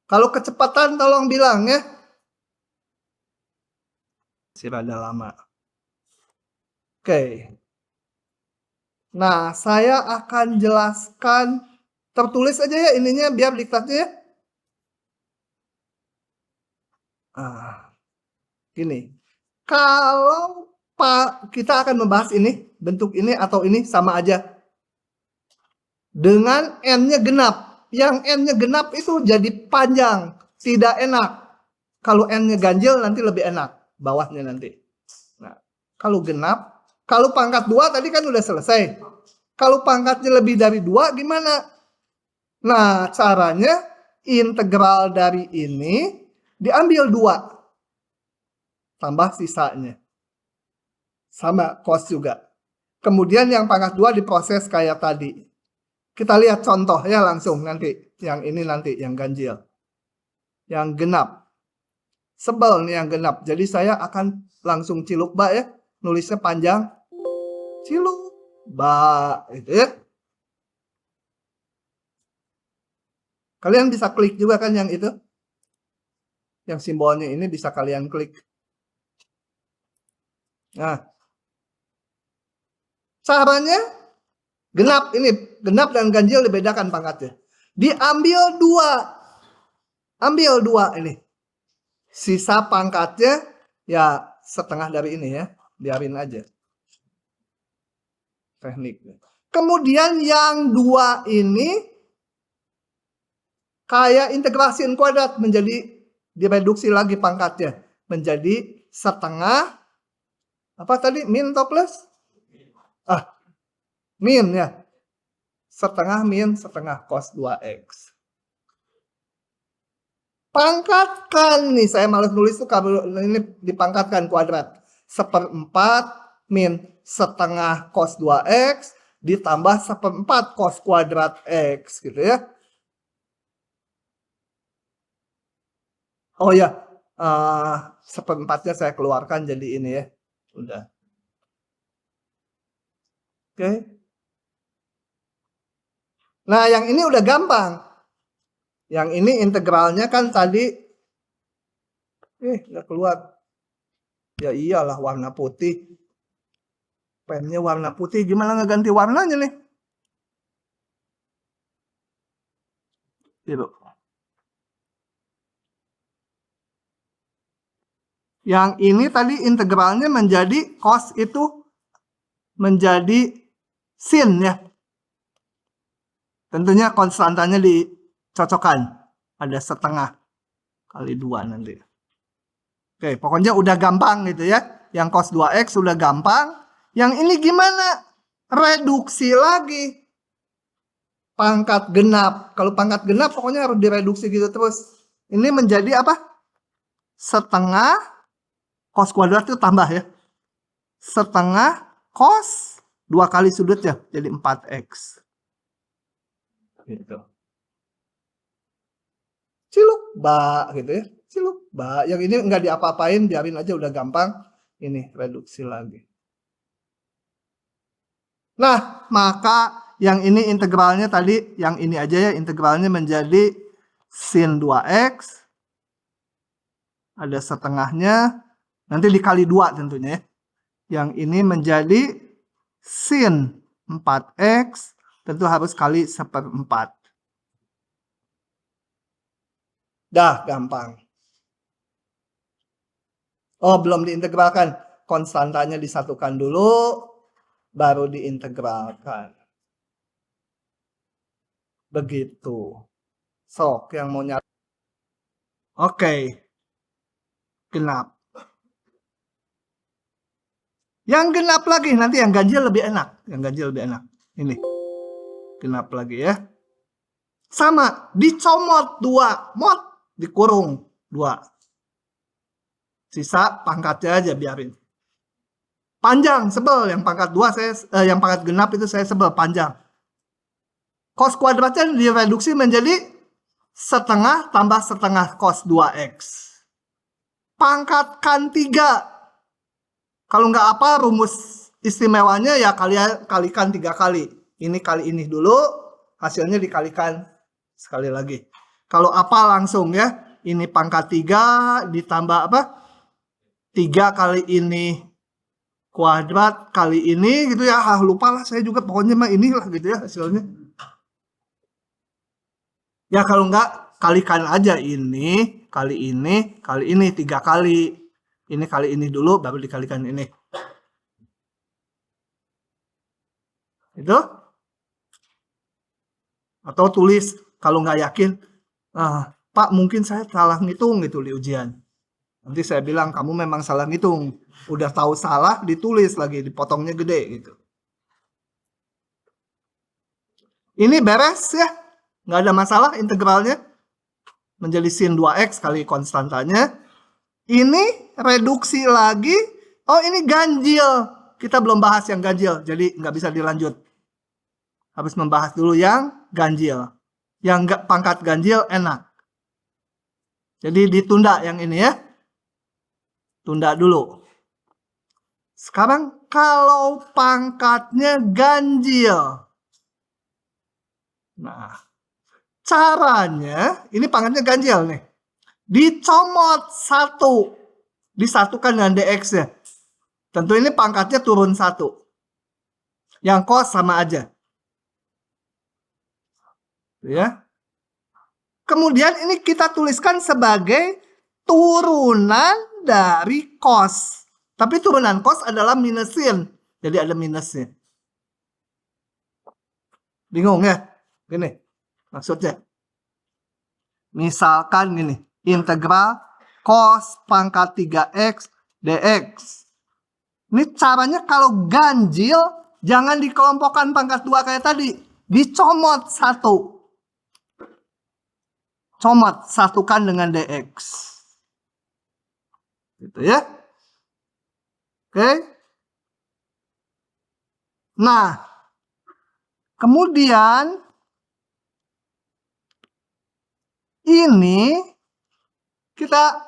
Kalau kecepatan tolong bilang ya. Masih rada lama. Oke. Nah, saya akan jelaskan. Tertulis aja ya ininya biar diktatnya ya. Gini, kalau kita akan membahas ini, bentuk ini atau ini sama aja. Dengan n-nya genap. Yang n-nya genap itu jadi panjang, tidak enak. Kalau n-nya ganjil nanti lebih enak, bawahnya nanti. Nah, kalau genap, kalau pangkat 2 tadi kan udah selesai. Kalau pangkatnya lebih dari 2 gimana? Nah, caranya integral dari ini diambil 2. Tambah sisanya. Sama cos juga. Kemudian yang pangkat 2 diproses kayak tadi. Kita lihat contoh ya langsung nanti. Yang ini nanti yang ganjil. Yang genap. Sebel nih yang genap. Jadi saya akan langsung ciluk-ba ya. Nulisnya panjang. Ciluk-ba. Itu ya. Kalian bisa klik juga kan yang itu. Yang simbolnya ini bisa kalian klik. Nah, caranya genap ini, genap dan ganjil dibedakan pangkatnya. Diambil 2. Ambil 2 ini. Sisa pangkatnya ya setengah dari ini ya. Biarin aja. Teknik. Kemudian yang 2 ini kayak integrasi sin kuadrat menjadi direduksi lagi pangkatnya. Menjadi setengah apa tadi? Min atau plus? Min ya. Setengah min setengah cos 2x. Pangkatkan nih, saya malas nulis tuh kalau ini dipangkatkan kuadrat. 1/4 min setengah cos 2x ditambah 1/4 cos kuadrat x gitu ya. Oh ya, 1/4-nya saya keluarkan jadi ini ya. Udah. Oke. Nah, yang ini udah gampang. Yang ini integralnya kan tadi nggak keluar. Ya iyalah warna putih. Pennya warna putih, gimana ngeganti warnanya nih? Gitu. Yang ini tadi integralnya menjadi cos itu menjadi sin ya. Tentunya konstantanya dicocokkan. Ada setengah kali 2 nanti. Oke, pokoknya udah gampang gitu ya. Yang cos 2x udah gampang. Yang ini gimana? Reduksi lagi. Pangkat genap. Kalau pangkat genap pokoknya harus direduksi gitu terus. Ini menjadi apa? Setengah cos kuadrat itu tambah ya. Setengah cos 2 kali sudutnya jadi 4x. Gitu. Ciluk ba gitu ya. Ciluk ba. Yang ini nggak diapa-apain, biarin aja udah gampang. Ini reduksi lagi. Nah, maka yang ini integralnya tadi, yang ini aja ya, integralnya menjadi sin 2x. Ada setengahnya, nanti dikali 2 tentunya ya. Yang ini menjadi sin 4x, tentu harus kali 1/4. Dah, gampang. Oh, belum diintegralkan. Konstantanya disatukan dulu, baru diintegralkan. Begitu. Sok yang mau nyari. Oke. Genap. Yang genap lagi, nanti yang ganjil lebih enak. Yang ganjil lebih enak. Ini. Genap lagi ya. Sama, dicomot 2. Mot, dikurung 2. Sisa pangkatnya aja biarin. Panjang, sebel. Yang pangkat 2 saya yang pangkat genap itu saya sebel panjang. Cos kuadratnya direduksi menjadi setengah tambah setengah cos 2x. Pangkatkan 3. Kalau nggak apa rumus istimewanya ya kalikan 3 kali. Ini kali ini dulu, hasilnya dikalikan sekali lagi. Kalau apa langsung ya, ini pangkat 3 ditambah apa? 3 kali ini kuadrat kali ini gitu ya. Lupa lah saya juga, pokoknya mah inilah gitu ya hasilnya. Ya kalau nggak kalikan aja ini kali ini 3 kali. Ini kali ini dulu baru dikalikan ini. Itu? Atau tulis kalau nggak yakin, Pak mungkin saya salah ngitung gitu di ujian. Nanti saya bilang kamu memang salah ngitung. Udah tahu salah ditulis lagi, dipotongnya gede gitu. Ini beres ya. Nggak ada masalah integralnya. Menjadi sin 2x kali konstantanya. Ini reduksi lagi. Oh ini ganjil. Kita belum bahas yang ganjil. Jadi nggak bisa dilanjut. Habis membahas dulu yang ganjil. Yang nggak pangkat ganjil enak. Jadi ditunda yang ini ya. Tunda dulu. Sekarang kalau pangkatnya ganjil. Nah, caranya, ini pangkatnya ganjil nih. Dicomot 1. Disatukan dengan dx-nya. Tentu ini pangkatnya turun 1. Yang cos sama aja. Ya. Kemudian ini kita tuliskan sebagai turunan dari cos. Tapi turunan cos adalah minusin. Jadi ada minusnya. Bingung ya? Gini. Maksudnya. Misalkan gini. Integral cos pangkat 3x dx. Ini caranya kalau ganjil. Jangan dikelompokkan pangkat 2 kayak tadi. Dicomot 1. comot, satukan dengan dx. Gitu ya. Oke. Nah, kemudian ini kita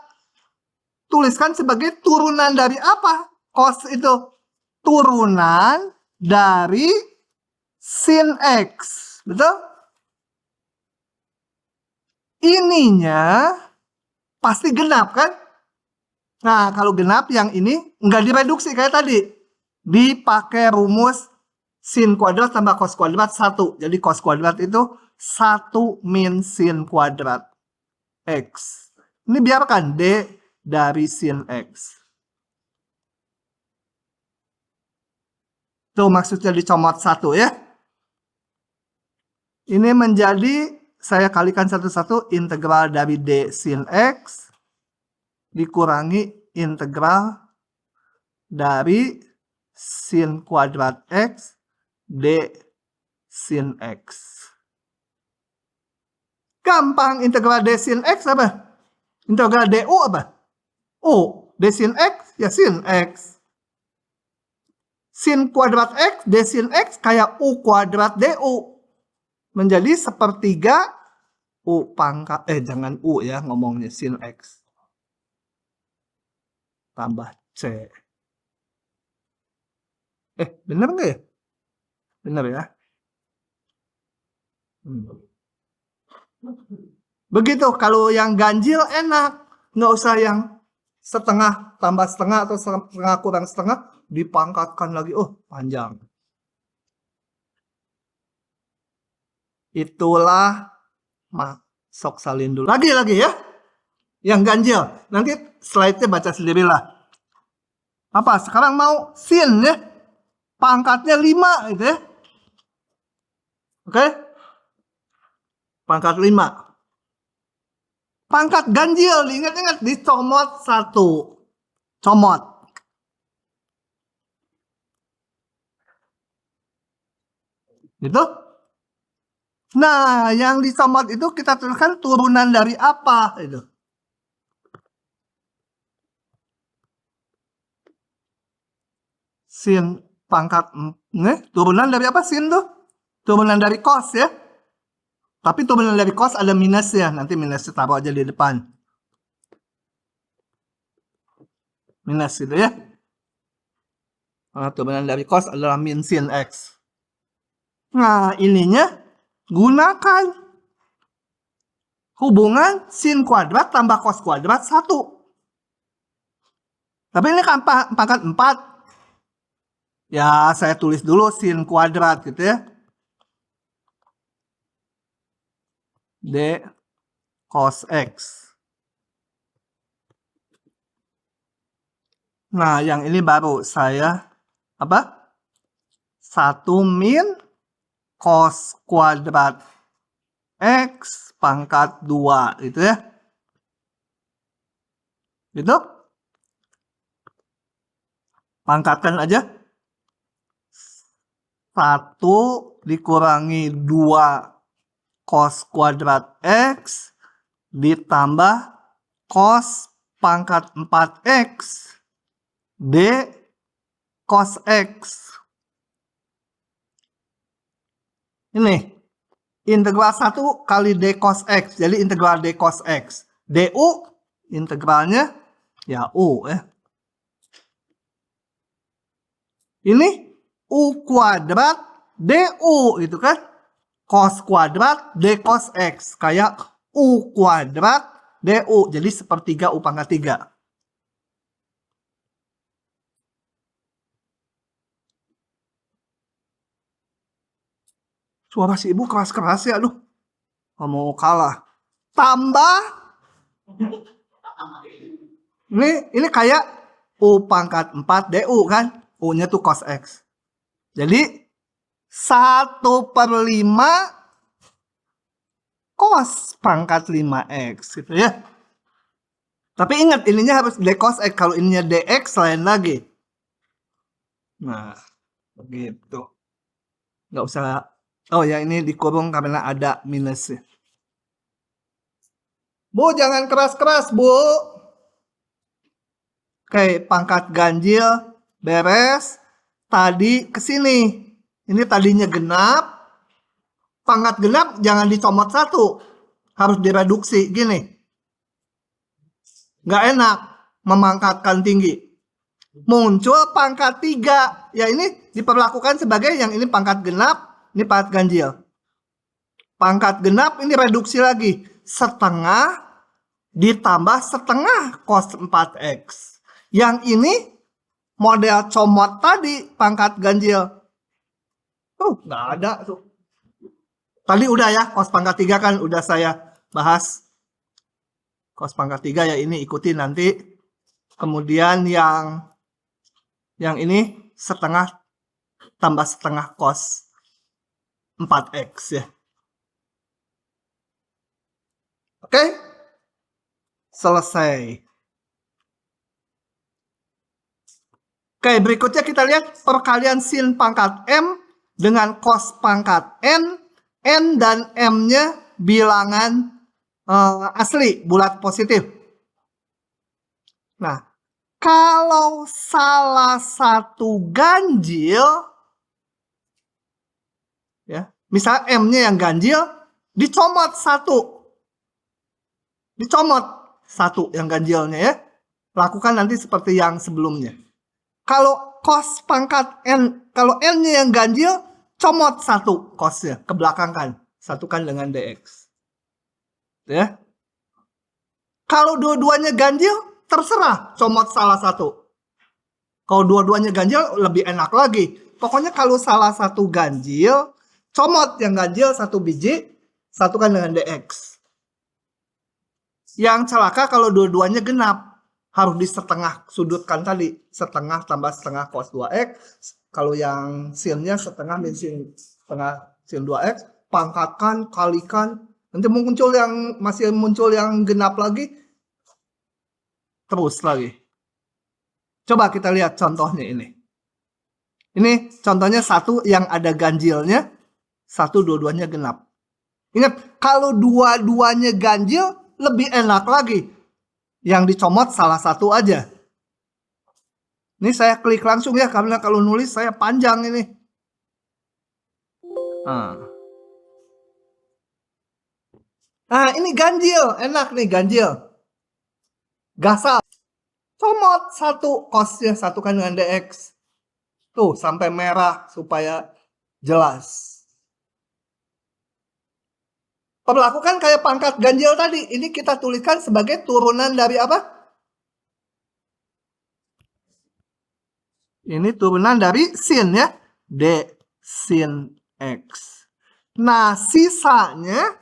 tuliskan sebagai turunan dari apa? Cos itu turunan dari sin X. Betul? Ininya pasti genap kan? Nah, kalau genap yang ini nggak direduksi kayak tadi. Dipakai rumus sin kuadrat tambah cos kuadrat 1. Jadi cos kuadrat itu 1 min sin kuadrat X. Ini biarkan D dari sin X. Tuh maksudnya dicomot 1 ya. Ini menjadi, saya kalikan satu-satu, integral dari D sin X dikurangi integral dari sin kuadrat X D sin X. Gampang, integral D sin X apa? Integral DU apa? U. D sin X ya sin X. Sin kuadrat X, D sin X kayak U kuadrat DU. Menjadi sepertiga U pangkat, jangan U ya ngomongnya, sin X. Tambah C. Bener nggak ya? Bener ya? Begitu, kalau yang ganjil enak. Nggak usah yang setengah tambah setengah atau setengah kurang setengah, dipangkatkan lagi. Oh, panjang. Itulah masuk salin dulu. Lagi ya. Yang ganjil. Nanti slide-nya baca sendirilah. Apa? Sekarang mau sin ya. Pangkatnya 5 gitu ya. Oke? Pangkat 5. Pangkat ganjil, ingat-ingat, dicomot 1. Comot. Gitu? Nah, yang dicomot itu kita tuliskan turunan dari apa itu? Sin pangkat turunan dari apa sin tuh? Turunan dari cos ya. Tapi turunan dari cos ada minusnya, nanti minusnya taruh aja di depan. Minus gitu ya. Nah, turunan dari cos adalah min sin X. Nah, ininya gunakan hubungan sin kuadrat tambah cos kuadrat 1. Tapi ini kan pangkat 4. Ya, saya tulis dulu sin kuadrat gitu ya. D cos X. Nah, yang ini baru saya apa? 1 min cos kuadrat X pangkat 2 gitu ya. Gitu? Pangkatkan aja. 1 dikurangi 2 cos kuadrat X ditambah cos pangkat 4X D cos X. Ini integral 1 kali D cos X. Jadi integral D cos X. DU integralnya ya U ya. Ini U kuadrat DU gitu kan. Cos kuadrat D cos X. Kayak U kuadrat DU. Jadi sepertiga U pangkat 3. Suara si ibu keras-keras ya, aduh. Mau kalah. Tambah. Ini kayak U pangkat 4 DU kan. U-nya tuh cos X. Jadi 1/5 cos pangkat 5X gitu ya. Tapi ingat ininya harus D cos X. Kalau ininya DX lain lagi. Nah, begitu. Nggak usah. Oh ya, ini dikurung karena ada minusnya. Bu, jangan keras-keras, Bu. Oke, pangkat ganjil beres. Tadi ke sini. Ini tadinya genap. Pangkat genap jangan dicomot satu. Harus direduksi gini. Nggak enak memangkatkan tinggi. Muncul pangkat 3. Ya ini diperlakukan sebagai yang ini pangkat genap, ini pangkat ganjil. Pangkat genap ini reduksi lagi. Setengah ditambah setengah cos 4X. Yang ini model comot tadi pangkat ganjil. Nggak ada tuh. Tadi udah ya, cos pangkat 3 kan udah saya bahas. Cos pangkat 3 ya ini ikuti nanti. Kemudian yang ini setengah tambah setengah cos 4X ya. Oke? Selesai. Oke, berikutnya kita lihat perkalian sin pangkat M dengan cos pangkat N. N dan M-nya bilangan asli, bulat positif. Nah, kalau salah satu ganjil, ya, misalnya M-nya yang ganjil, dicomot satu. Dicomot satu yang ganjilnya ya. Lakukan nanti seperti yang sebelumnya. Kalau cos pangkat N, kalau N-nya yang ganjil, comot satu cosnya, ke belakang kan. Satukan dengan DX. Ya. Kalau dua-duanya ganjil, terserah comot salah satu. Kalau dua-duanya ganjil, lebih enak lagi. Pokoknya kalau salah satu ganjil, comot yang ganjil satu biji, satukan dengan DX. Yang celaka kalau dua-duanya genap. Harus disetengah sudutkan tadi. Setengah tambah setengah cos 2X. Kalau yang sinnya setengah min sin setengah sin 2X. Pangkatkan, kalikan. Nanti muncul yang masih muncul yang genap lagi. Terus lagi. Coba kita lihat contohnya ini. Ini contohnya satu yang ada ganjilnya. Satu dua-duanya genap. Ingat, kalau dua-duanya ganjil lebih enak lagi. Yang dicomot salah satu aja. Ini saya klik langsung ya, karena kalau nulis saya panjang ini. Nah, ini ganjil. Enak nih ganjil. Gasal. Comot satu cosnya, satukan dengan DX. Tuh, sampai merah supaya jelas. Perlakukan kayak pangkat ganjil tadi. Ini kita tuliskan sebagai turunan dari apa? Ini turunan dari sin ya. D sin X. Nah, sisanya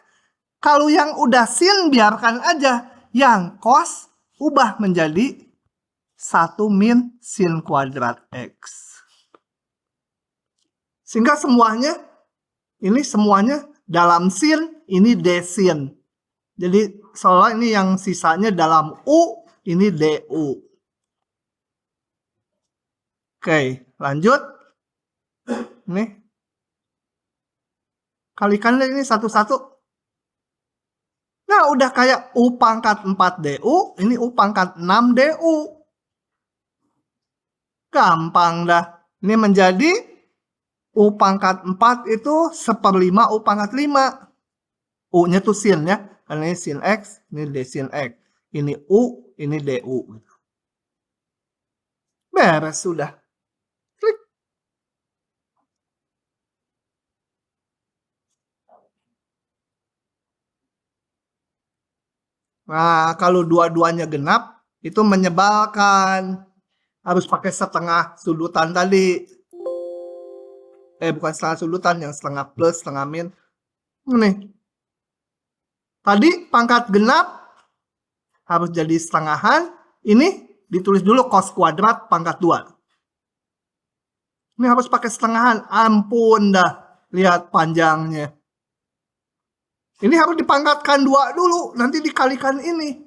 kalau yang udah sin biarkan aja. Yang cos ubah menjadi 1 min sin kuadrat X. Sehingga semuanya, ini semuanya dalam sin, ini D sin. Jadi seolah ini yang sisanya dalam U, ini DU. Oke, lanjut. Nih. Kalikan ini satu-satu. Nah, udah kayak U pangkat 4 DU, ini U pangkat 6 DU. Gampang dah. Ini menjadi U pangkat 4 itu 1/5 U pangkat 5. U-nya tuh sin ya. Karena ini sin X, ini D sin X. Ini U, ini DU. Beres sudah. Klik. Nah, kalau dua-duanya genap, itu menyebalkan. Harus pakai setengah sudutan tadi. Bukan setengah sudutan, yang setengah plus, setengah min. Nih. Tadi pangkat genap harus jadi setengahan. Ini ditulis dulu cos kuadrat pangkat 2. Ini harus pakai setengahan. Ampun dah. Lihat panjangnya. Ini harus dipangkatkan 2 dulu. Nanti dikalikan ini.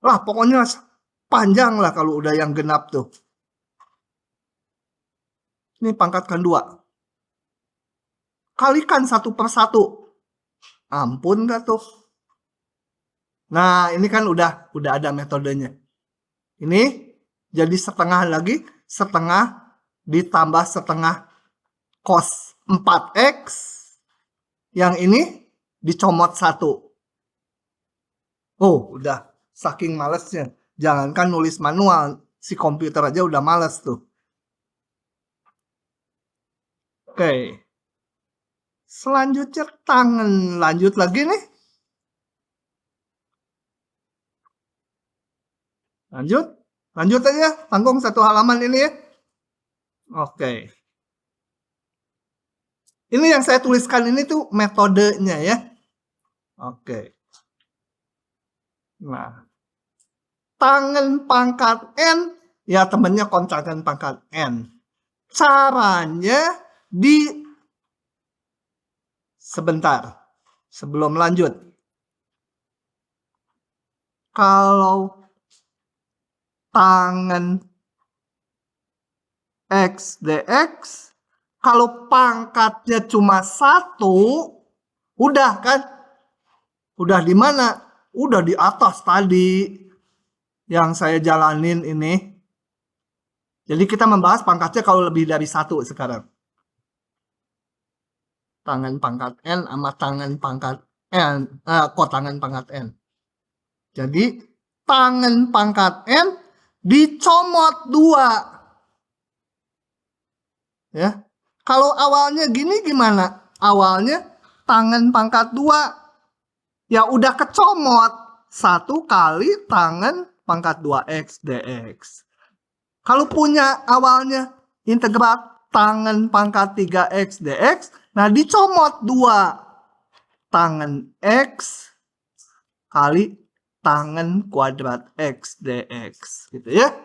Lah pokoknya panjang lah kalau udah yang genap tuh. Ini pangkatkan 2. Kalikan 1/1. Ampun gak tuh? Nah, ini kan udah ada metodenya. Ini jadi setengah lagi, setengah ditambah setengah cos 4x. Yang ini dicomot 1. Oh, udah saking malesnya. Jangankan nulis manual, si komputer aja udah males tuh. Oke. Selanjutnya tangan. Lanjut lagi nih. Lanjut aja. Tanggung satu halaman ini ya. Oke. Ini yang saya tuliskan ini tuh metodenya ya. Oke. Nah. Tangan pangkat N. Ya temennya kontrakan pangkat N. Caranya sebentar. Sebelum lanjut. Kalau tangan X dx, kalau pangkatnya cuma 1, udah kan? Udah di mana? Udah di atas tadi yang saya jalanin ini. Jadi kita membahas pangkatnya kalau lebih dari 1 sekarang. Tangan pangkat N sama tangan pangkat N. Tangan pangkat N. Jadi tangan pangkat N dicomot 2. Ya. Kalau awalnya gini gimana? Awalnya tangan pangkat 2. Ya udah kecomot 1 kali tangan pangkat 2x dx. Kalau punya awalnya integral tangan pangkat 3x dx, nah dicomot 2 tangan x kali tangan kuadrat x dx. Gitu ya.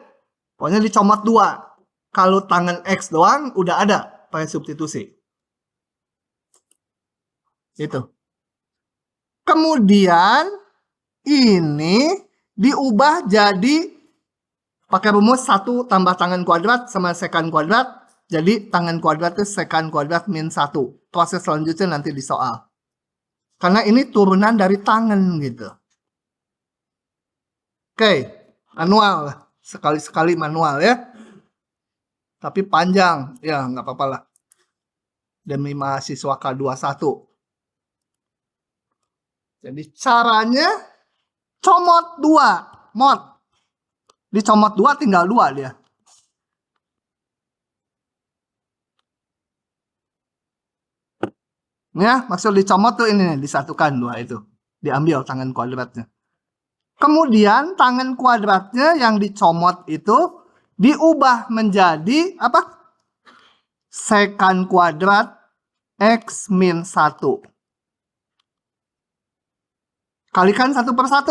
Pokoknya dicomot 2. Kalau tangan X doang udah ada pakai substitusi. Itu. Kemudian ini diubah jadi pakai rumus 1 tambah tangan kuadrat sama sekan kuadrat. Jadi tangan kuadrat itu sekan kuadrat min 1. Proses selanjutnya nanti di soal. Karena ini turunan dari tangan gitu. Oke, manual. Sekali-sekali manual ya. Tapi panjang, ya nggak apa-apa lah. Demi mahasiswa K21. Jadi caranya comot 2. Mod. Dicomot 2 tinggal 2 dia. Ya, maksud dicomot tuh ini nih, disatukan 2 itu. Diambil tangan kuadratnya. Kemudian tangan kuadratnya yang dicomot itu diubah menjadi apa? Sekan kuadrat X min 1. Kalikan 1 per 1.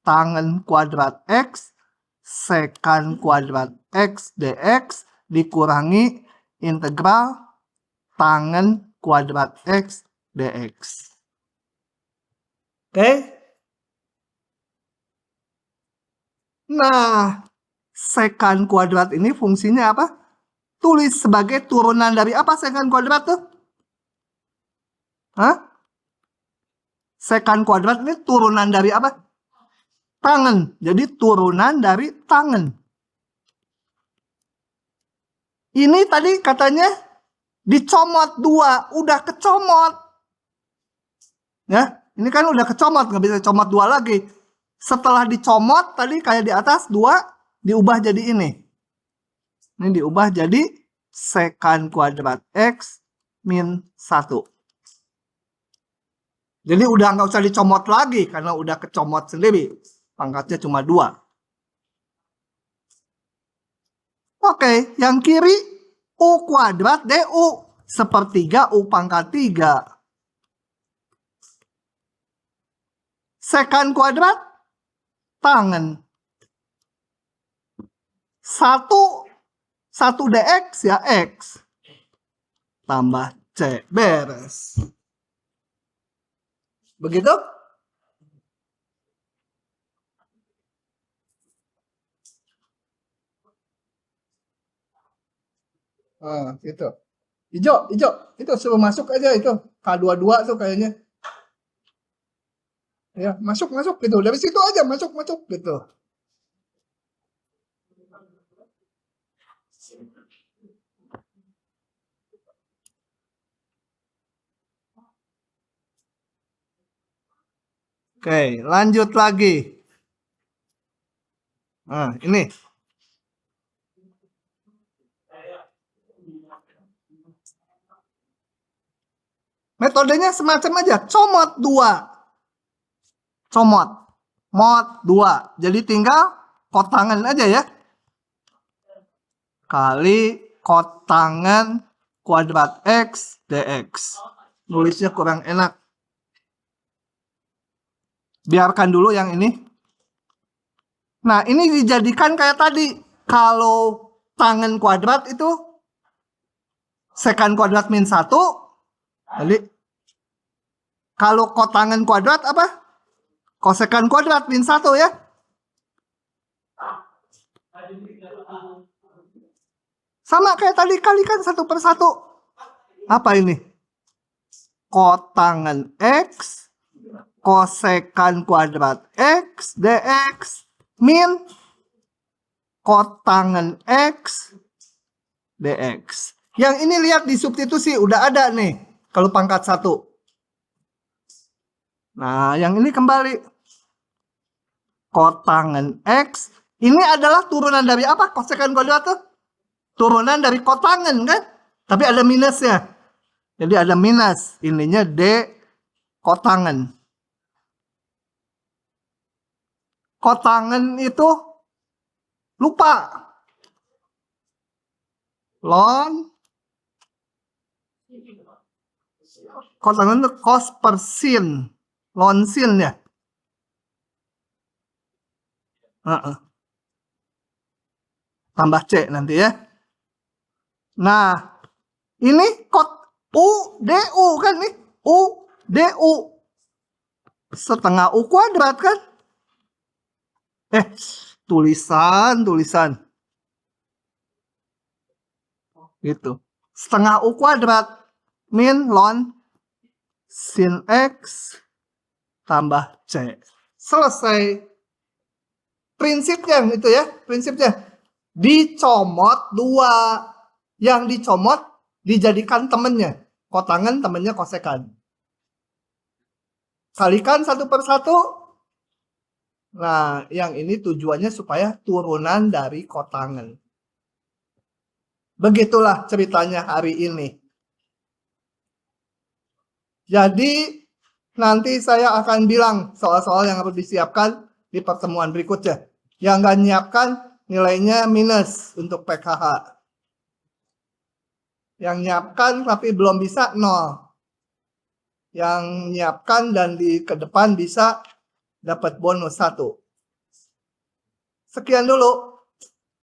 Tangan kuadrat X sekan kuadrat X dx dikurangi integral tangan kuadrat X dx. Oke. Nah, sekan kuadrat ini fungsinya apa? Tulis sebagai turunan dari apa sekan kuadrat tuh? Hah? Sekan kuadrat ini turunan dari apa? Tangan. Jadi turunan dari tangan. Ini tadi katanya dicomot 2. Udah kecomot. Ya, ini kan udah kecomot. Nggak bisa comot 2 lagi. Setelah dicomot tadi kayak di atas 2. Diubah jadi ini. Ini diubah jadi sekan kuadrat X min 1. Jadi udah nggak usah dicomot lagi. Karena udah kecomot sendiri. Pangkatnya cuma 2. Oke, yang kiri U kuadrat DU. Sepertiga U pangkat 3. Sekan kuadrat tangan. 1 dx ya X. Tambah C. Beres. Begitu? Gitu. Hijau. Itu suruh masuk aja itu. K22 tuh kayaknya. Ya, masuk gitu. Dari situ aja masuk gitu. Oke, lanjut lagi. Nah, ini. Metodenya semacam aja, comot 2. Comot. Mod 2. Jadi tinggal kotangan aja ya. Kali kotangan kuadrat X dx. Nulisnya kurang enak. Biarkan dulu yang ini. Nah, ini dijadikan kayak tadi. Kalau tangen kuadrat itu sekan kuadrat min 1. Jadi kalau kotangan kuadrat apa? Kosekan kuadrat min 1 ya. Sama kayak tadi, kalikan 1/1. Apa ini? Kotangan X kosekan kuadrat X dx min kotangan X dx. Yang ini lihat di substitusi udah ada nih kalau pangkat 1. Nah, yang ini kembali kotangan X. Ini adalah turunan dari apa? Kosekan kuadrat tuh turunan dari kotangan kan? Tapi ada minusnya. Jadi ada minus. Ininya D kotangan. Kotangan itu lupa. Ln kotangan itu cos per sin. Ln sin ya. Tambah C nanti ya. Nah, ini kot U DU kan nih. U DU. Setengah U kuadrat kan? Tulisan. Gitu. Setengah U kuadrat min ln sin X tambah C. Selesai. Prinsipnya itu ya. Prinsipnya. Dicomot 2. Yang dicomot dijadikan temennya. Kotangan temennya kosekan. Kalikan 1/1. Nah, yang ini tujuannya supaya turunan dari kotangan. Begitulah ceritanya hari ini. Jadi, nanti saya akan bilang soal-soal yang harus disiapkan di pertemuan berikutnya. Yang nggak nyiapkan nilainya minus untuk PKH. Yang nyiapkan tapi belum bisa 0. Yang nyiapkan dan di ke depan bisa dapat bonus 1. Sekian dulu.